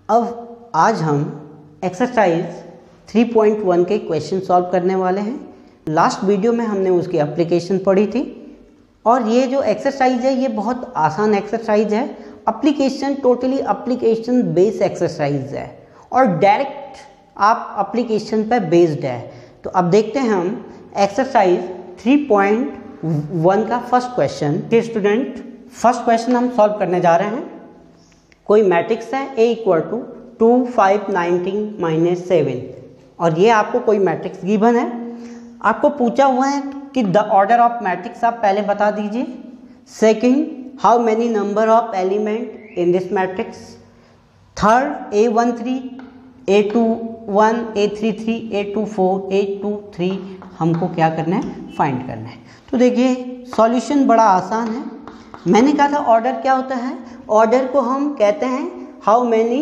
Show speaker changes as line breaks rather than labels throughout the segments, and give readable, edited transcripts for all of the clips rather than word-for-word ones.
अब आज हम एक्सरसाइज 3.1 के क्वेश्चन सॉल्व करने वाले हैं। लास्ट वीडियो में हमने उसकी एप्लीकेशन पढ़ी थी और ये जो एक्सरसाइज है ये बहुत आसान एक्सरसाइज है। Application totally application based exercise है और डायरेक्ट आप एप्लीकेशन पर बेस्ड है। तो अब देखते हैं हम एक्सरसाइज 3.1 का फर्स्ट क्वेश्चन। के स्टूडेंट, फर्स्ट क्वेश्चन हम सॉल्व करने जा रहे हैं। कोई मैट्रिक्स है A इक्वल टू 2 5 19 -7 और ये आपको कोई मैट्रिक्स गिवन है। आपको पूछा हुआ है कि द ऑर्डर ऑफ मैट्रिक्स आप पहले बता दीजिए। Second, how many number of element in this matrix. Third, A13 A21 A33 A24 A23 हमको क्या करना है, फाइंड करना है। तो देखिए सॉल्यूशन बड़ा आसान है। मैंने कहा था ऑर्डर क्या होता है, ऑर्डर को हम कहते हैं how many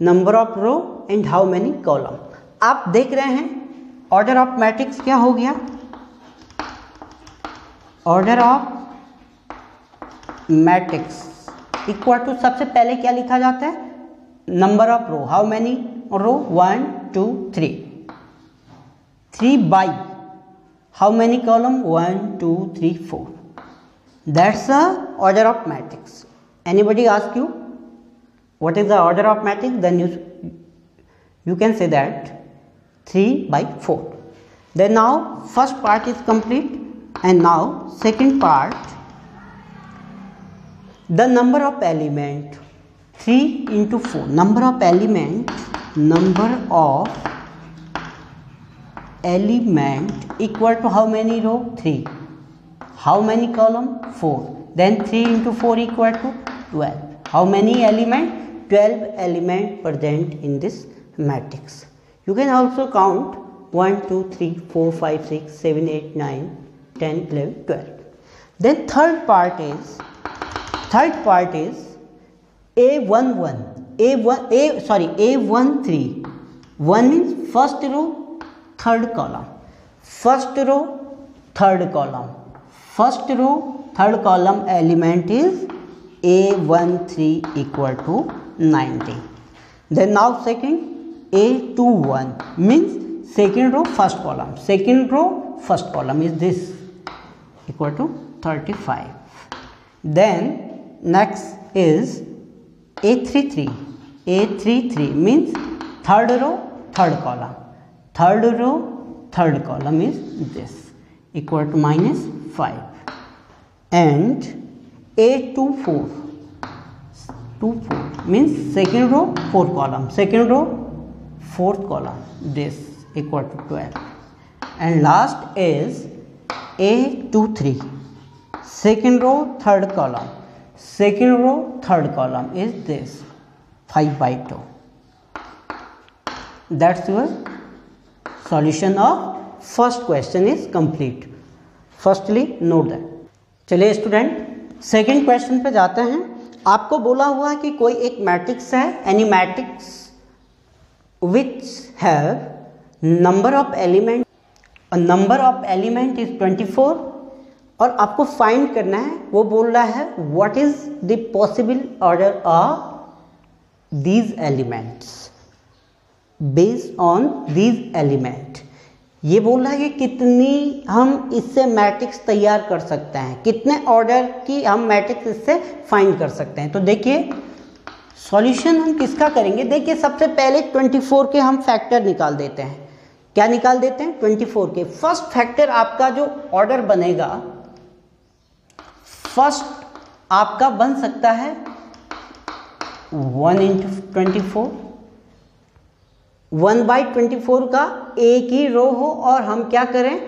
number of row and how many column. आप देख रहे हैं ऑर्डर ऑफ मैट्रिक्स क्या हो गया, order of matrix equal to सबसे पहले क्या लिखा जाता है, number of row, how many row 1 2 3 by how many column 1 2 3 4। That's the order of matrix. Anybody ask you what is the order of matrix, then you can say that 3/4. Then now first part is complete and now second part, the number of element 3 into 4. Number of element equal to how many row, 3. How many column, 4. Then 3 into 4 equal to 12. How many element, 12 element present in this matrix. You can also count 1 2 3 4 5 6 7 8 9 10 11 12. Then third part is A13. One means first row third column. First row third column element is A13 equal to 90. Then now second, A21 means second row first column is this equal to 35. Then next is A33 means third row third column is this equal to -5. And A24 means second row fourth column this equal to 12. And last is A23 second row third column is this 5/2. That's your solution of first question is complete. Firstly note that. चलिए student second question पे जाते हैं। आपको बोला हुआ है कि कोई एक मैट्रिक्स है, any matrix which have number of element is 24 और आपको फाइंड करना है। वो बोल रहा है what is the possible order of these elements based on these element. ये बोल रहा है कि कितनी हम इससे मैट्रिक्स तैयार कर सकते हैं, कितने ऑर्डर की हम मैट्रिक्स इससे फाइंड कर सकते हैं। तो देखिए सॉल्यूशन हम किसका करेंगे। देखिए सबसे पहले 24 के हम फैक्टर निकाल देते हैं। क्या निकाल देते हैं, 24 के। फर्स्ट फैक्टर आपका जो ऑर्डर बनेगा, फर्स्ट आपका बन सकता है 1 × 24। 1/24 का एक ही रो हो और हम क्या करें,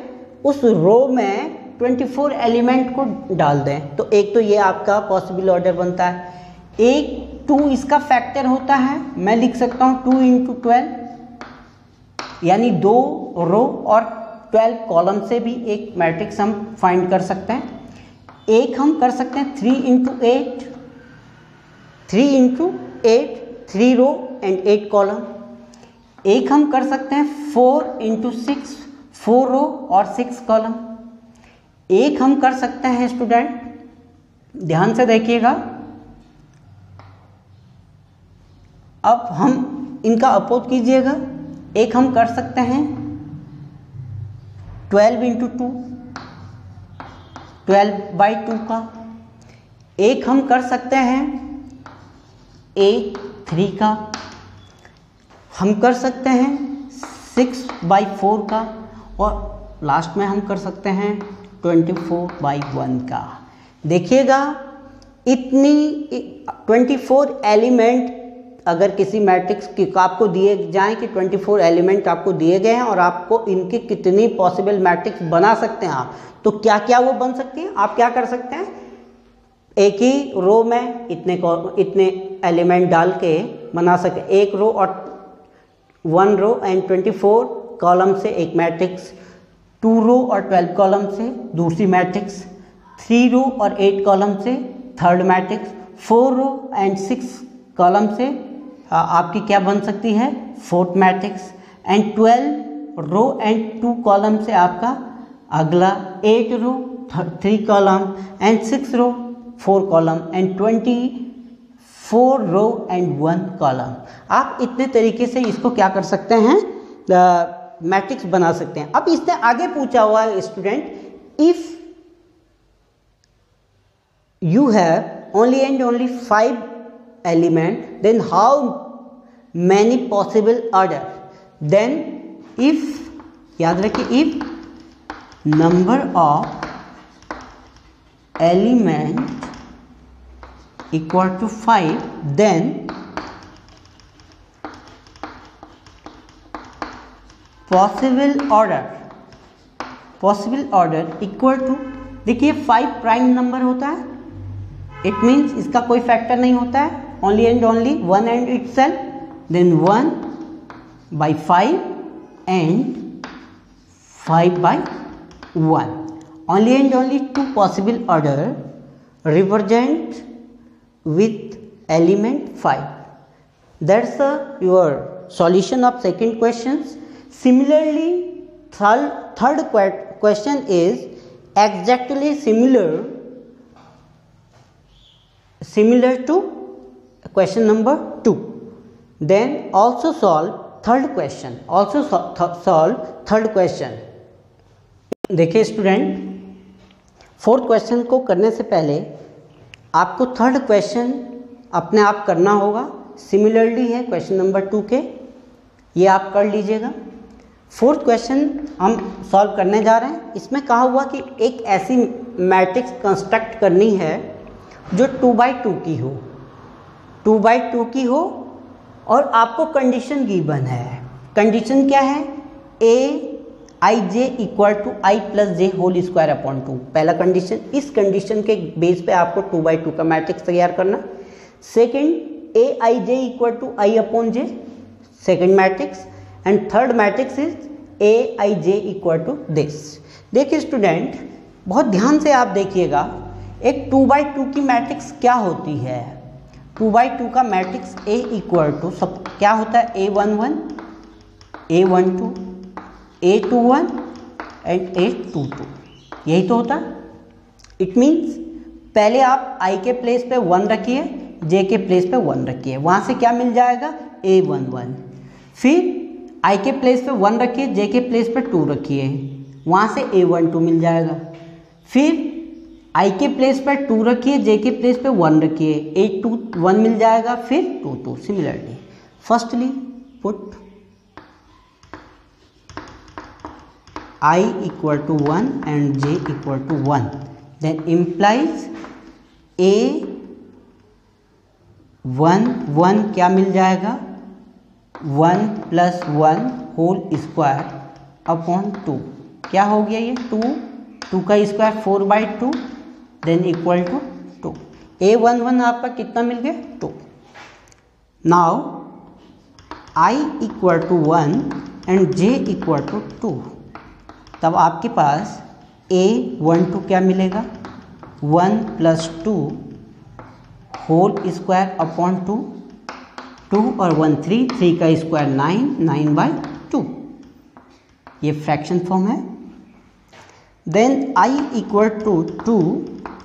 उस रो में 24 एलिमेंट को डाल दें। तो एक तो ये आपका पॉसिबल ऑर्डर बनता है। एक 2 इसका फैक्टर होता है, मैं लिख सकता हूँ 2 × 12 यानी 2 रो और 12 कॉलम से भी एक मैट्रिक्स हम फाइंड कर सकते हैं। एक हम कर सकते हैं 3 × 8 3 रो एंड 8 कॉलम। एक हम कर सकते हैं 4 × 6 4 रो और 6 कॉलम। एक हम कर सकते हैं स्टूडेंट, ध्यान से देखिएगा, अब हम इनका अपोज कीजिएगा। एक हम कर सकते हैं 12 इंटू 2, 12/2 का। एक हम कर सकते हैं 8/3 का। हम कर सकते हैं 6/4 का। और लास्ट में हम कर सकते हैं 24/1 का। देखिएगा इतनी 24 एलिमेंट अगर किसी मैट्रिक्स की आपको दिए जाएं कि 24 एलिमेंट आपको दिए गए हैं और आपको इनके कितनी पॉसिबल मैट्रिक्स बना सकते हैं आप, तो क्या क्या वो बन सकती हैं। आप क्या कर सकते हैं, एक ही रो में इतने एलिमेंट डाल के बना सके। एक रो और 1 रो एंड 24 कॉलम से एक मैट्रिक्स, 2 रो और 12 कॉलम से दूसरी मैट्रिक्स, 3 रो और 8 कॉलम से third matrix, 4 row and 6 column से आपकी क्या बन सकती है, fourth matrix, and 12 row and 2 column से आपका अगला 8 row 3 column and 6 row 4 column and 24 row and 1 column. आप इतने तरीके से इसको क्या कर सकते हैं, मैट्रिक्स बना सकते हैं। अब इसने आगे पूछा हुआ है student, if you have only and only 5 element, then how many possible order? Then if, याद रखिए, if number of element equal to 5, then possible order equal to, देखिए 5 प्राइम नंबर होता है, इट मीन्स इसका कोई फैक्टर नहीं होता है, only and only 1 and itself, then 1/5 and 5/1, only and only 2 possible order represent with element 5. That's your solution of second question. Similarly third question is exactly similar to question number 2. Then also solve third question. देखिए student, fourth question को करने से पहले आपको third question अपने आप करना होगा. सिमिलरली है क्वेश्चन नंबर 2 के, ये आप कर लीजिएगा. फोर्थ क्वेश्चन हम सॉल्व करने जा रहे हैं. इसमें कहा हुआ कि एक ऐसी मैट्रिक्स कंस्ट्रक्ट करनी है जो 2/2 की हो, 2/2 की हो, और आपको कंडीशन गिवन है. कंडीशन क्या है, aij equal to i plus J whole square upon 2. पहला कंडीशन, इस कंडीशन के बेस पे आपको 2/2 का मैट्रिक्स तैयार करना. Second, aij equal to i upon J, second matrix. And third matrix is aij equal to this. देखिए स्टूडेंट, बहुत ध्यान से आप देखिएगा, एक 2/2 की मैट्रिक्स क्या होती है. 2/2 का मैट्रिक्स A इक्वल टू सब क्या होता है, A11, A12, A21 and A22. यही तो होता है. इट मीन्स पहले आप I के प्लेस पे 1 रखिए, J के प्लेस पे 1 रखिए, वहाँ से क्या मिल जाएगा, A11. फिर I के प्लेस पे 1 रखिए, J के प्लेस पे 2 रखिए, वहाँ से A12 मिल जाएगा. फिर I के प्लेस पर 2 रखिए, J के प्लेस पे 1 रखिए, A21 मिल जाएगा, फिर 2. Similarly firstly put I equal to 1 and J equal to 1, then implies A11 क्या मिल जाएगा, 1 + 1 होल स्क्वायर अपॉन 2. क्या हो गया ये, 2 का square 4/2, then equal to 2. A11 आपका कितना मिल गया, 2. Now I equal to 1 and J equal to 2. तब आपके पास A12 क्या मिलेगा, 1 + 2 होल स्क्वायर अपॉन 2. 2 और 1 3 का स्क्वायर 9, 9/2. ये फ्रैक्शन फॉर्म है. Then I equal to 2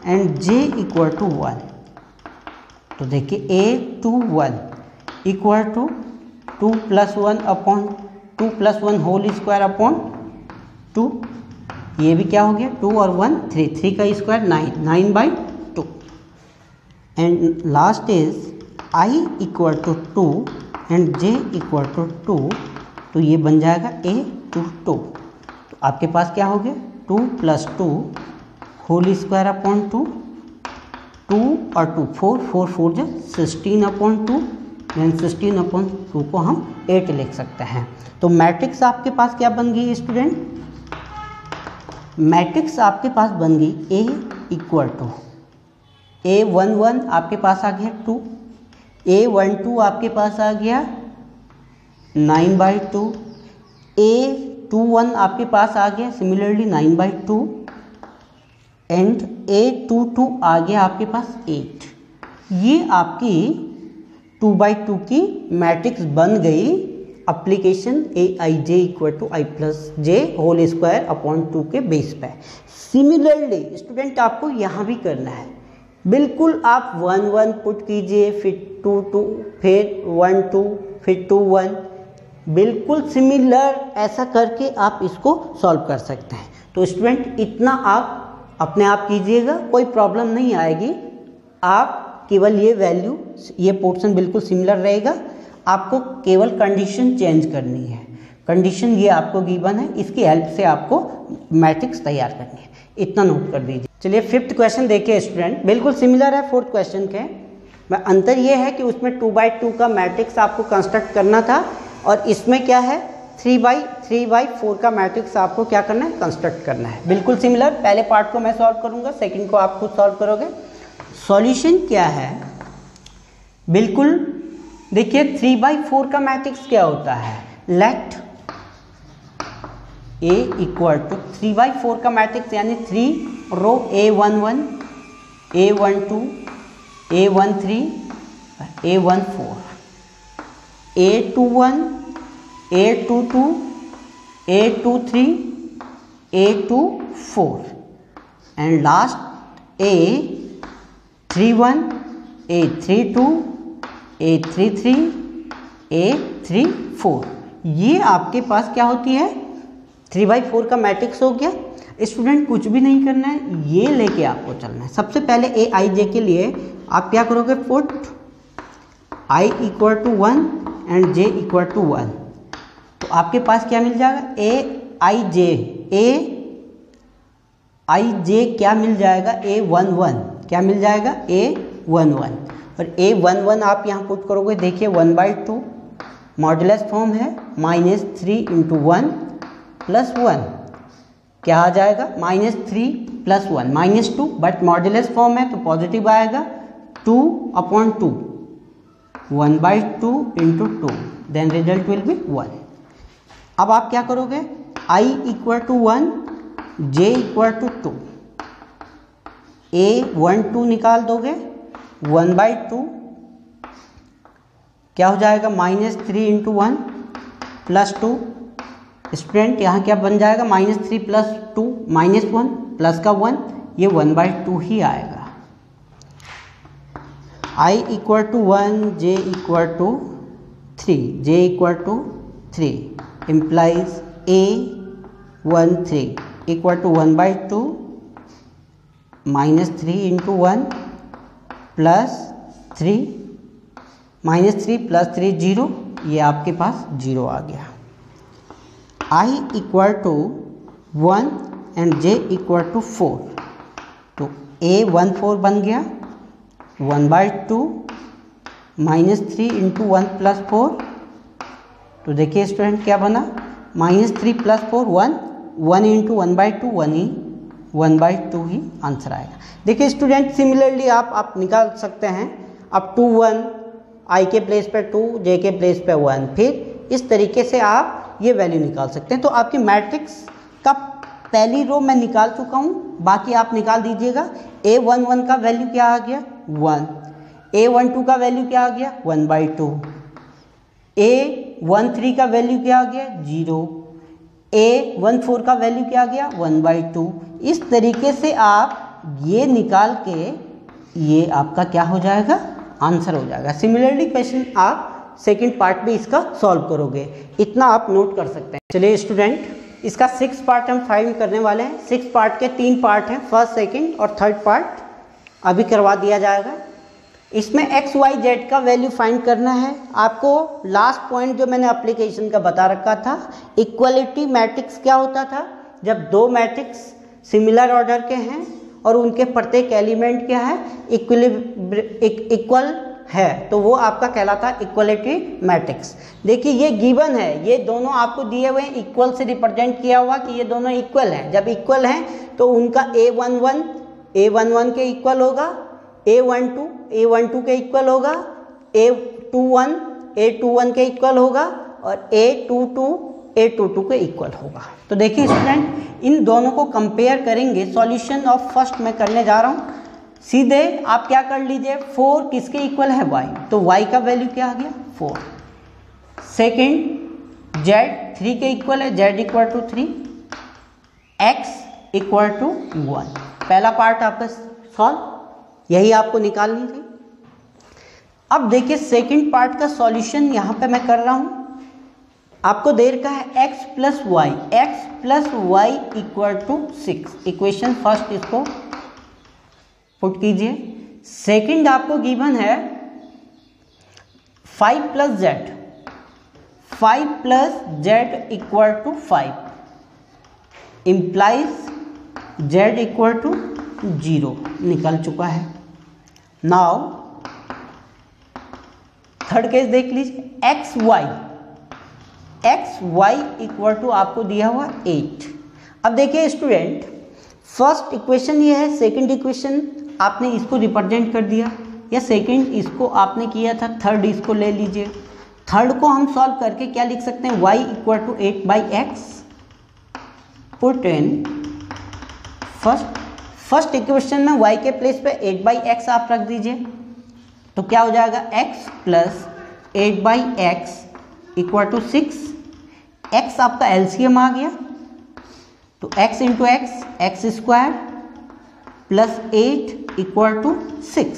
and J equal to 1. तो देखिए A21 equal to 2 + 1 upon 2 + 1 whole square upon 2, ये भी क्या हो गया 2 और 1 3, 3 का square 9, 9/2 and last is I equal to 2 and J equal to 2, तो ये बन जाएगा A to 2। तो आपके पास क्या हो गया 2 + 2 होल स्क्वायर अपॉन 2, 2 और 2 4, 4 4 जो 16 अपॉन 2, देन 16 अपॉन 2 को हम 8 लिख सकते हैं। तो मैट्रिक्स आपके पास क्या बन गई स्टूडेंट, मैट्रिक्स आपके पास बन गई A इक्वल टू A11 आपके पास आ गया 2, A12 आपके पास आ गया 9/2, A21 आपके पास आ गया सिमिलरली 9/2 एंड A22 आ गया आपके पास 8। ये आपकी 2/2 की मैट्रिक्स बन गई application Aij equal to I + j whole square upon 2 के बेस पे। सिमिलरली स्टूडेंट आपको यहाँ भी करना है, बिल्कुल आप 1 1 पुट कीजिए, फिर 2 2, फिर 1 2, फिर 2 1, बिल्कुल सिमिलर ऐसा करके आप इसको सॉल्व कर सकते हैं। तो स्टूडेंट इतना आप अपने आप कीजिएगा, कोई प्रॉब्लम नहीं आएगी। आप केवल ये वैल्यू, ये पोर्शन बिल्कुल सिमिलर रहेगा, आपको केवल कंडीशन चेंज करनी है। कंडीशन ये आपको गिवन है, इसकी हेल्प से आपको मैट्रिक्स तैयार करनी है, इतना नोट कर दीजिए। चलिए 5th क्वेश्चन देखिए स्टूडेंट, बिल्कुल सिमिलर है 4th क्वेश्चन के, मैं अंतर ये है कि उसमें 2/2 का मैट्रिक्स आपको कंस्ट्रक्ट करना था और इसमें क्या है 3/4 का मैट्रिक्स आपको क्या करना है, कंस्ट्रक्ट करना है। बिल्कुल सिमिलर, पहले पार्ट को मैं सॉल्व करूंगा, सेकंड को आप खुद सॉल्व करोगे। सॉल्यूशन क्या है, बिल्कुल देखिए 3/4 का मैट्रिक्स क्या होता है, लेट A इक्वल टू 3/4 का मैट्रिक्स यानी 3 रो A11, A12, A13, A14, A21, A22, A23, A24 and last A31, A32, A33, A34। ये आपके पास क्या होती है 3/4 का मैट्रिक्स हो गया। स्टूडेंट कुछ भी नहीं करना है, ये लेके आपको चलना है। सबसे पहले Aij के लिए आप क्या करोगे, put I equal to 1 and J equal to 1, तो आपके पास क्या मिल जाएगा Aij क्या मिल जाएगा A11, क्या मिल जाएगा A11, और A11 आप यहाँ पुट करोगे, देखिए 1/2 मॉडुलस फॉर्म है -3 × 1 + 1, क्या आ जाएगा -3 + 1 -2, बट मॉडुलस फॉर्म है तो पॉजिटिव आएगा 2/2, 1/2 × 2, देन रिजल्ट विल बी 1। अब आप क्या करोगे, I equal to 1, J equal to 2, A12 निकाल दोगे 1/2 क्या हो जाएगा -3 × 1 + 2। स्टूडेंट यहाँ क्या बन जाएगा -3 + 2 -1 प्लस का 1, ये 1/2 ही आएगा। I equal to 1, J equal to 3, J equal to 3 implies A13 equal to 1/2 -3 × 1 + 3, -3 + 3 0, ये आपके पास 0 आ गया। I equal to 1 and J equal to 4, तो A14 बन गया 1/2 -3 × 1 + 4, तो देखिए स्टूडेंट क्या बना -3 + 4 1, 1 × 1/2 1/2 ही आंसर आएगा। देखिए स्टूडेंट सिमिलरली आप निकाल सकते हैं, अब 2 1, I के प्लेस पे 2, J के प्लेस पे 1, फिर इस तरीके से आप ये वैल्यू निकाल सकते हैं। तो आपकी मैट्रिक्स का पहली रो मैं निकाल चुका हूँ, बाकी आप निकाल दीजिएगा। A11 का वैल्यू क्या आ गया 1, A12 का वैल्यू क्या आ गया 1/2, A13 का वैल्यू क्या आ गया 0, A14 का वैल्यू क्या आ गया 1/2। इस तरीके से आप ये निकाल के ये आपका क्या हो जाएगा आंसर हो जाएगा। सिमिलरली क्वेश्चन आप सेकंड पार्ट भी इसका सॉल्व करोगे। इतना आप नोट कर सकते हैं। चलिए स्टूडेंट, इसका 6 पार्ट हम फाइंड करने वाले हैं। 6 पार्ट के 3 पार्ट हैं, फर्स्ट, सेकंड और थर्ड पार्ट अभी करवा दिया जाएगा। इसमें एक्स वाई जेड का वैल्यू फाइंड करना है। आपको लास्ट पॉइंट जो मैंने एप्लीकेशन का बता रखा था, इक्वलिटी मैट्रिक्स क्या होता था, जब दो मैट्रिक्स सिमिलर ऑर्डर के हैं और उनके प्रत्येक एलिमेंट क्या है, इक्वल है, तो वो आपका कहलाता है इक्वलिटी मैट्रिक्स। देखिए ये गिवन है, ये दोनों आपको दिए हुए हैं, इक्वल से रिप्रेजेंट किया हुआ कि ये दोनों इक्वल हैं। जब इक्वल हैं तो उनका A11 के इक्वल होगा, A12 के इक्वल होगा, A21 के इक्वल होगा और A22 के इक्वल होगा। तो देखिए स्टूडेंट, इन दोनों को कंपेयर करेंगे। सॉल्यूशन ऑफ फर्स्ट मैं करने जा रहा हूँ। सीधे आप क्या कर लीजिए, 4 किसके इक्वल है, y, तो y का वैल्यू क्या आ गया 4। सेकंड z 3 के इक्वल है, z equal to 3, x equal to 1। पहला पार्ट आपका सॉल्व, यही आपको निकालनी थी। अब देखिए सेकंड पार्ट का सॉल्यूशन यहाँ पे मैं कर रहा हूँ। आपको दे रखा है x plus y equal to 6। Equation first इसको पुट कीजिए। सेकंड आपको गिवन है 5 plus z equal to 5 implies z equal to 0 निकल चुका है। नाउ थर्ड केस देख लीजिए, एक्स वाई इक्वल टू आपको दिया हुआ 8। अब देखिए स्टूडेंट, फर्स्ट इक्वेशन ये है, सेकंड इक्वेशन आपने इसको रिप्रेजेंट कर दिया, या सेकंड इसको आपने किया था, थर्ड इसको ले लीजिए। थर्ड को हम सॉल्व करके क्या लिख सकते हैं, y equal to 8/x। Put in first equation में y के प्लेस पे 8/x आप रख दीजिए, तो क्या हो जाएगा, x plus 8/x equal to 6। x आपका एलसीएम आ गया, तो x into x square plus 8 equal to 6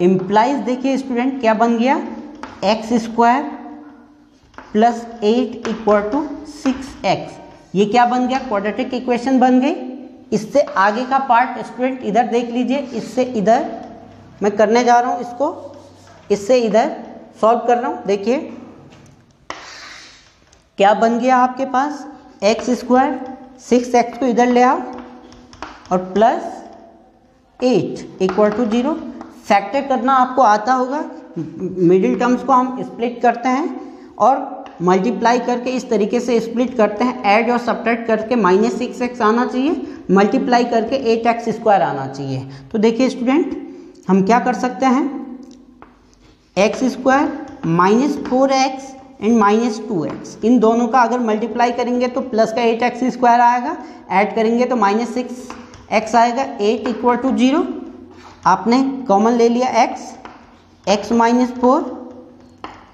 implies, देखिए स्टूडेंट क्या बन गया, x square plus 8 equal to 6x। ये क्या बन गया, क्वाड्रेटिक इक्वेशन बन गई। इससे आगे का पार्ट स्टूडेंट इधर देख लीजिए, इससे इधर मैं करने जा रहा हूँ, इसको इससे इधर सॉल्व कर रहा हूँ। देखिए क्या बन गया आपके पास, एक्स स्क्वायर 6x को इधर ले आओ और प्लस 8 इक्वल टू 0। फैक्टर करना आपको आता होगा, मिडिल टर्म्स को हम स्प्लिट करते हैं और मल्टीप्लाई करके इस तरीके से स्प्लिट करते हैं। ऐड और सब्ट्रैक्ट करके -6x आना चाहिए, मल्टीप्लाई करके 8x स्क्वायर आना चाहिए। तो देखिए स्टूडेंट, हम क्या कर सकते हैं, x square -4x and -2x, इन दोनों का अगर मल्टीप्लाई करेंगे तो प्लस का 8x स्क्वायर आएगा, ऐड करेंगे तो -6x आएगा। 8 इक्वल टू 0, आपने कॉमन ले लिया x -4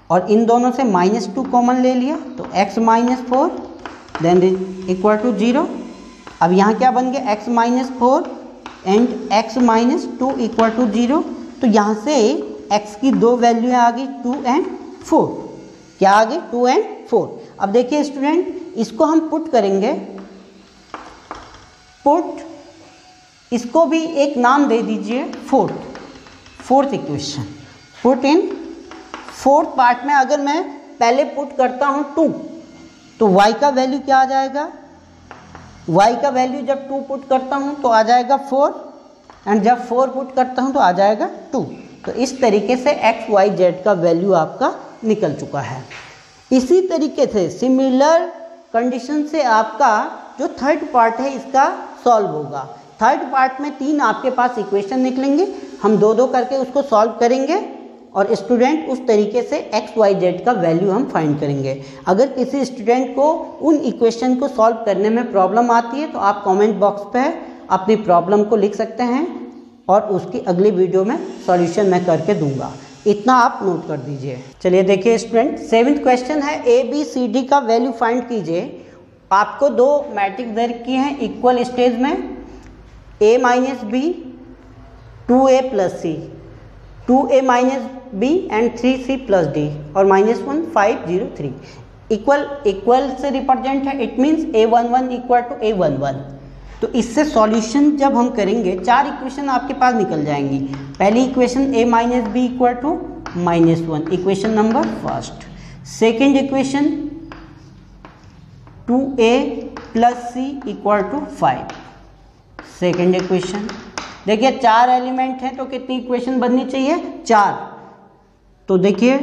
और इन दोनों से -2 कॉमन ले लिया, तो x -4 देन इक्वल टू 0। अब यहाँ क्या बन गया, x -4 and x -2 equal to 0। तो यहाँ से x की दो वैल्यू आ गई 2 एंड 4। क्या आ गई, 2 एंड 4। अब देखिए स्टूडेंट, इसको हम पुट करेंगे, इसको भी एक नाम दे दीजिए fourth equation. Put in fourth part में अगर मैं पहले पुट करता हूँ 2, तो y का वैल्यू क्या आ जाएगा, y का वैल्यू जब 2 पुट करता हूँ तो आ जाएगा 4 एंड जब 4 पुट करता हूँ तो आ जाएगा 2। तो इस तरीके से x y z का वैल्यू आपका निकल चुका है। इसी तरीके से सिमिलर कंडीशन से आपका जो थर्ड पार्ट है इसका सॉल्व होगा। थर्ड पार्ट में 3 आपके पास इक्वेशन निकलेंगे, हम 2-2 करके उसको सॉल्व करेंगे और स्टूडेंट उस तरीके से एक्स वाई जेड का वैल्यू हम फाइंड करेंगे। अगर किसी स्टूडेंट को उन इक्वेशन को सॉल्व करने में प्रॉब्लम आती है तो आप कमेंट बॉक्स पे अपनी प्रॉब्लम को लिख सकते हैं और उसकी अगली वीडियो में सॉल्यूशन मैं करके दूंगा। इतना आप नोट कर दीजिए। चलिए देखिए स्टूडेंट, 7th क्वेश्चन है, ए बी सी डी का वैल्यू फाइंड कीजिए। आपको 2 मैट्रिक्स दे रखी हैं इक्वल स्टेज में, a - b 2a + c। 2a minus b and 3c plus d और -1 5 0 3 इक्वल से रिप्रेजेंट है, it means a11 equal to a11। तो इससे सॉल्यूशन जब हम करेंगे 4 इक्वेशन आपके पास निकल जाएंगी। पहली equation a minus b equal to -1, equation number first. Second equation 2a plus c equal to 5, second equation. देखिए 4 एलिमेंट हैं तो कितनी इक्वेशन बननी चाहिए? 4। तो देखिए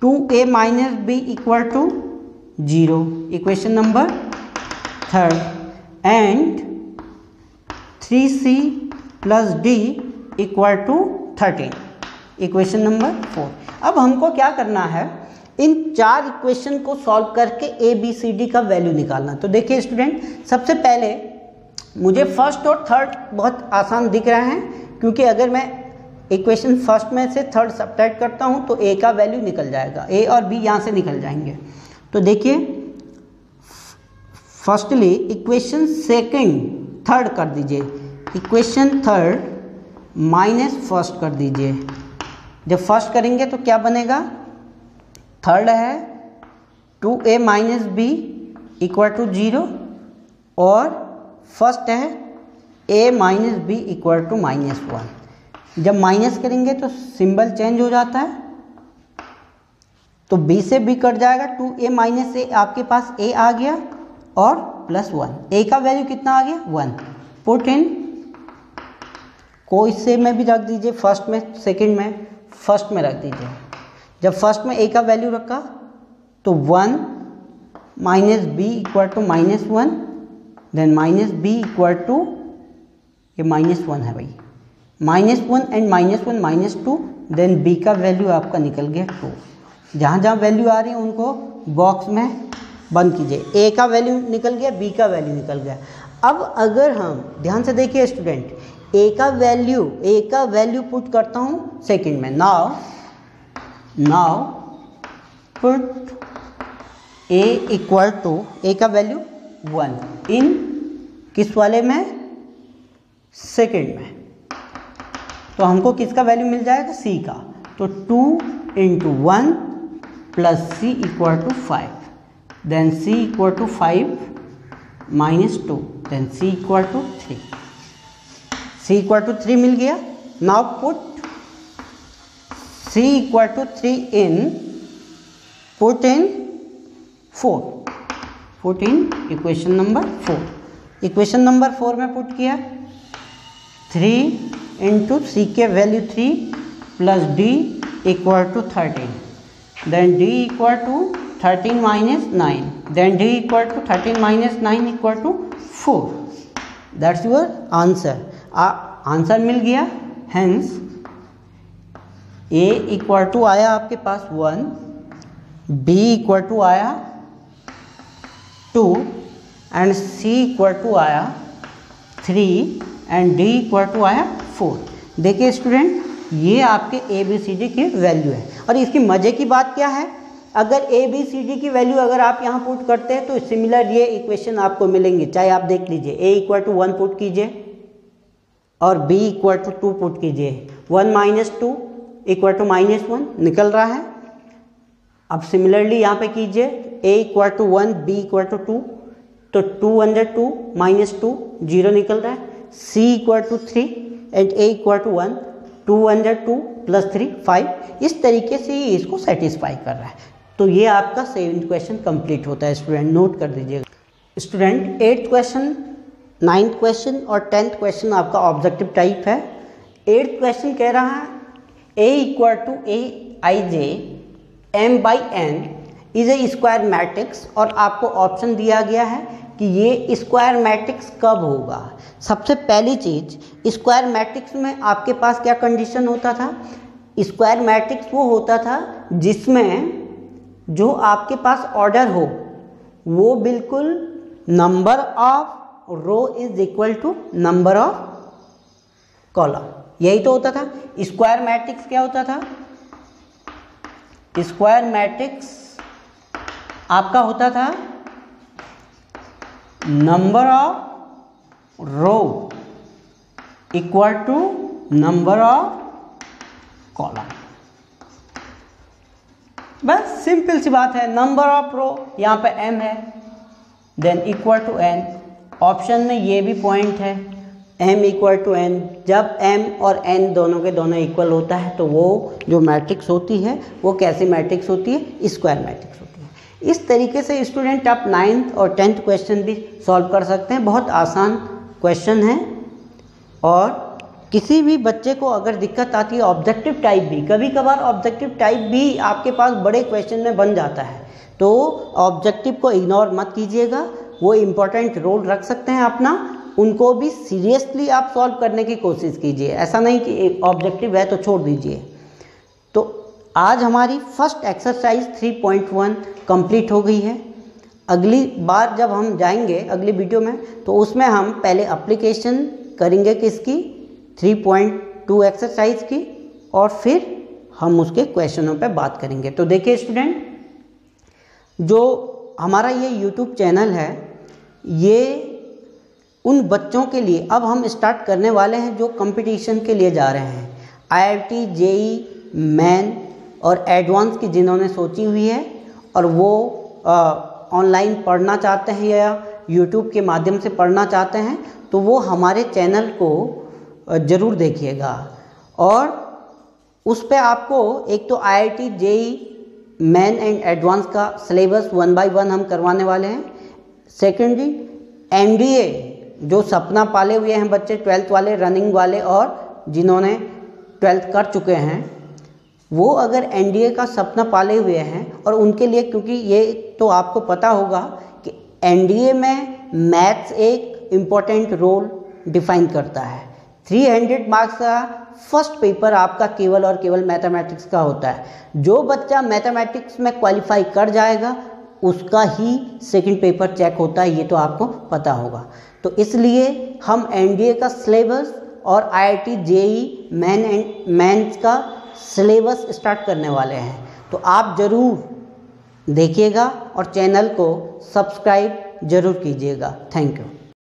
2a minus b equal to 0, equation number third. And 3c plus d equal to 13, equation number 4। अब हमको क्या करना है, इन 4 इक्वेशन को सॉल्व करके ए बी सी डी का वैल्यू निकालना। तो देखिए स्टूडेंट, सबसे पहले मुझे फर्स्ट और थर्ड बहुत आसान दिख रहे हैं, क्योंकि अगर मैं इक्वेशन फर्स्ट में से थर्ड सब्ट्रैक्ट करता हूं तो ए का वैल्यू निकल जाएगा, ए और बी यहाँ से निकल जाएंगे। तो देखिए फर्स्टली इक्वेशन सेकंड थर्ड कर दीजिए, इक्वेशन थर्ड माइनस फर्स्ट कर दीजिए। जब फर्स्ट करेंगे तो क्या बनेगा? थर्ड है 2a minus b equal to 0 और फर्स्ट है a minus b equal to -1। जब माइनस करेंगे तो सिंबल चेंज हो जाता है, तो b से b कट जाएगा, 2a माइनस a आपके पास a आ गया और +1, a का वैल्यू कितना आ गया? 1। पुट इन, कोई से में भी रख दीजिए, फर्स्ट में सेकंड में, फर्स्ट में रख दीजिए। जब फर्स्ट में a का वैल्यू रखा तो 1 minus b equal to -1, then minus b equal to, ये -1 है भाई, -1 एंड -1 -2, देन b का वैल्यू आपका निकल गया 2। जहाँ जहाँ वैल्यू आ रही है उनको बॉक्स में बंद कीजिए। a का वैल्यू निकल गया, b का वैल्यू निकल गया। अब अगर हम ध्यान से देखिए स्टूडेंट, a का वैल्यू पुट करता हूँ सेकंड में। Now put a equal to, a का वैल्यू 1 इन किस वाले में? सेकंड में। तो हमको किसका वैल्यू मिल जाएगा? c का। तो 2 × 1 plus c equal to 5, then c equal to 5 -2, then c equal to 3, c equal to 3 मिल गया। Now put c equal to 3 in, put in 4, put in equation number 4। Equation number 4 में put किया, 3 × c के value 3 plus d equal to 13, then d equal to 13 minus 9, then d equal to 13 minus 9 equal to 4। That's your answer. Answer मिल गया। Hence a equal to आया आपके पास 1, b equal to आया 2 and c equal to आया 3 and d equal to आया 4। देखिए student, ये आपके a b c d की वैल्यू है। और इसकी मज़े की बात क्या है, अगर a b c d की वैल्यू अगर आप यहाँ पुट करते हैं तो सिमिलर ये इक्वेशन आपको मिलेंगे। चाहे आप देख लीजिए, a इक्वल टू 1 पुट कीजिए और b इक्वल टू 2 पुट कीजिए, 1 माइनस 2 इक्वल टू -1 निकल रहा है। अब सिमिलरली यहाँ पे कीजिए, a equal to 1 b equal to 2, तो 2/2 -2 0 निकल रहा है। c equal to 3 and a equal to 1, 2/2 plus 3 5। इस तरीके से ये इसको सेटिस्फाई कर रहा है। तो ये आपका 7th क्वेश्चन कंप्लीट होता है स्टूडेंट, नोट कर दीजिएगा। Student 8th question, 9th question और 10th क्वेश्चन आपका ऑब्जेक्टिव टाइप है। 8th क्वेश्चन कह रहा है a equal to aij m/n is a square matrix, और आपको ऑप्शन दिया गया है कि ये स्क्वायर मैट्रिक्स कब होगा। सबसे पहली चीज़, स्क्वायर मैट्रिक्स में आपके पास क्या कंडीशन होता था? स्क्वायर मैट्रिक्स वो होता था जिसमें जो आपके पास ऑर्डर हो वो बिल्कुल number of row is equal to number of column, यही तो होता था। स्क्वायर मैट्रिक्स क्या होता था? स्क्वायर मैट्रिक्स आपका होता था number of row equal to number of column. बस सिंपल सी बात है। नंबर ऑफ रो यहाँ पे m है, then equal to n। Option में ये भी पॉइंट है m इक्वल टू n। जब m और n दोनों के दोनों इक्वल होता है तो वो जो मैट्रिक्स होती है वो कैसी मैट्रिक्स होती है? स्क्वायर मैट्रिक्स होती है। इस तरीके से स्टूडेंट आप 9th और 10th क्वेश्चन भी सॉल्व कर सकते हैं। बहुत आसान क्वेश्चन है। और किसी भी बच्चे को अगर दिक्कत आती है ऑब्जेक्टिव टाइप भी, कभी कभार ऑब्जेक्टिव टाइप भी आपके पास बड़े क्वेश्चन में बन जाता है, तो ऑब्जेक्टिव को इग्नोर मत कीजिएगा। वो इम्पोर्टेंट रोल रख सकते हैं अपना, उनको भी सीरियसली आप सॉल्व करने की कोशिश कीजिए। ऐसा नहीं कि एक ऑब्जेक्टिव है तो छोड़ दीजिए। तो आज हमारी फर्स्ट एक्सरसाइज 3.1 कंप्लीट हो गई है। अगली बार जब हम जाएंगे अगली वीडियो में, तो उसमें हम पहले एप्लीकेशन करेंगे किसकी? 3.2 एक्सरसाइज की, और फिर हम उसके क्वेश्चनों पे बात करेंगे। तो देखिए स्टूडेंट, जो हमारा ये यूट्यूब चैनल है ये उन बच्चों के लिए अब हम स्टार्ट करने वाले हैं जो कंपटीशन के लिए जा रहे हैं, IIT, JEE, मेन और एडवांस की जिन्होंने सोची हुई है और वो ऑनलाइन पढ़ना चाहते हैं या यूट्यूब के माध्यम से पढ़ना चाहते हैं, तो वो हमारे चैनल को ज़रूर देखिएगा। और उस पे आपको एक तो IIT, JEE, main and advance का सिलेबस 1 by 1 हम करवाने वाले हैं। सेकेंडली NDA जो सपना पाले हुए हैं बच्चे, 12th वाले, रनिंग वाले और जिन्होंने 12th कर चुके हैं, वो अगर NDA का सपना पाले हुए हैं और उनके लिए, क्योंकि ये तो आपको पता होगा कि NDA में मैथ्स एक इम्पॉर्टेंट रोल डिफाइन करता है। 300 मार्क्स का फर्स्ट पेपर आपका केवल और केवल मैथमेटिक्स का होता है। जो बच्चा मैथमेटिक्स में क्वालिफाई कर जाएगा उसका ही सेकंड पेपर चेक होता है, ये तो आपको पता होगा। तो इसलिए हम NDA का सिलेबस और IIT, JEE, मेंस का सिलेबस स्टार्ट करने वाले हैं। तो आप ज़रूर देखिएगा और चैनल को सब्सक्राइब ज़रूर कीजिएगा। Thank you.